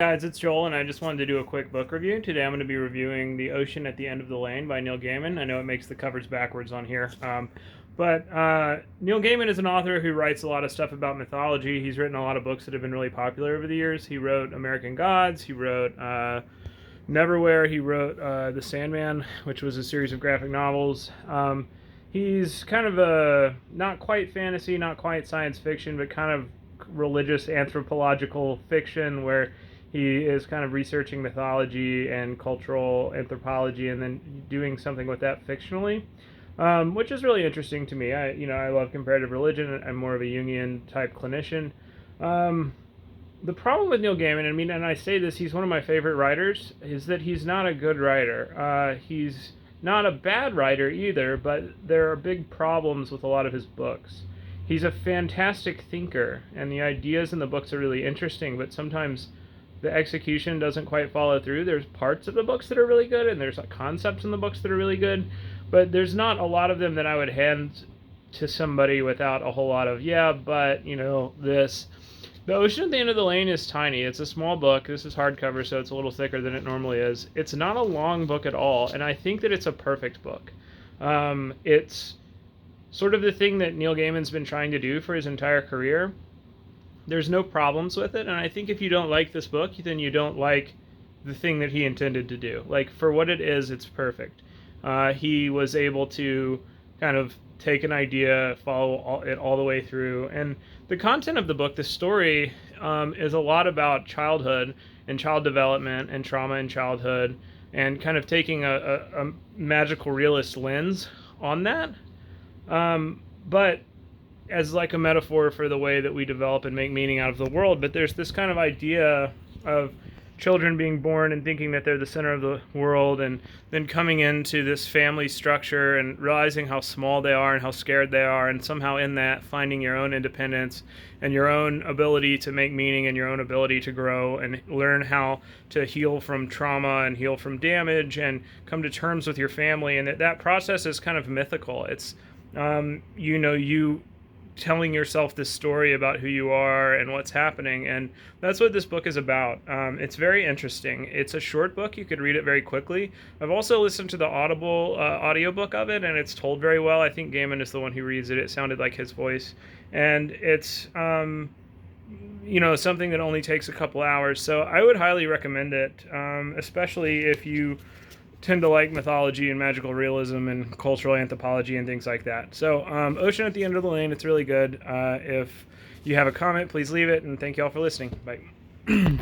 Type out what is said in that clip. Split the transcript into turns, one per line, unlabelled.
Guys, it's Joel, and I just wanted to do a quick book review. Today I'm going to be reviewing The Ocean at the End of the Lane by Neil Gaiman. I know it makes the covers backwards on here. But Neil Gaiman is an author who writes a lot of stuff about mythology. He's written a lot of books that have been really popular over the years. He wrote American Gods, he wrote Neverwhere, he wrote The Sandman, which was a series of graphic novels. He's kind of a not quite fantasy, not quite science fiction, but kind of religious anthropological fiction where he is kind of researching mythology and cultural anthropology and then doing something with that fictionally, which is really interesting to me. I love comparative religion. I'm more of a Jungian type clinician. The problem with Neil Gaiman, and I say this, he's one of my favorite writers, is that he's not a good writer. He's not a bad writer either, but there are big problems with a lot of his books. He's a fantastic thinker, and the ideas in the books are really interesting, but sometimes the execution doesn't quite follow through. There's parts of the books that are really good, and there's concepts in the books that are really good, but there's not a lot of them that I would hand to somebody without a whole lot of, yeah, but, this. The Ocean at the End of the Lane is tiny. It's a small book. This is hardcover, so it's a little thicker than it normally is. It's not a long book at all, and I think that it's a perfect book. It's sort of the thing that Neil Gaiman's been trying to do for his entire career. There's no problems with it, and I think if you don't like this book, then you don't like the thing that he intended to do. Like, for what it is, it's perfect. He was able to kind of take an idea, follow it all the way through, and the content of the book, the story, is a lot about childhood and child development and trauma in childhood, and kind of taking a magical realist lens on that. But as like a metaphor for the way that we develop and make meaning out of the world. But there's this kind of idea of children being born and thinking that they're the center of the world, and then coming into this family structure and realizing how small they are and how scared they are, and somehow in that finding your own independence and your own ability to make meaning and your own ability to grow and learn how to heal from trauma and heal from damage and come to terms with your family. And that process is kind of mythical. It's you telling yourself this story about who you are and what's happening, and that's what this book is about. It's very interesting. It's a short book. You could read it very quickly. I've also listened to the Audible audiobook of it, and it's told very well. I think Gaiman is the one who reads it. It sounded like his voice, and it's something that only takes a couple hours, so I would highly recommend it, especially if you tend to like mythology and magical realism and cultural anthropology and things like that. So Ocean at the End of the Lane, it's really good. If you have a comment, please leave it, and thank you all for listening. Bye.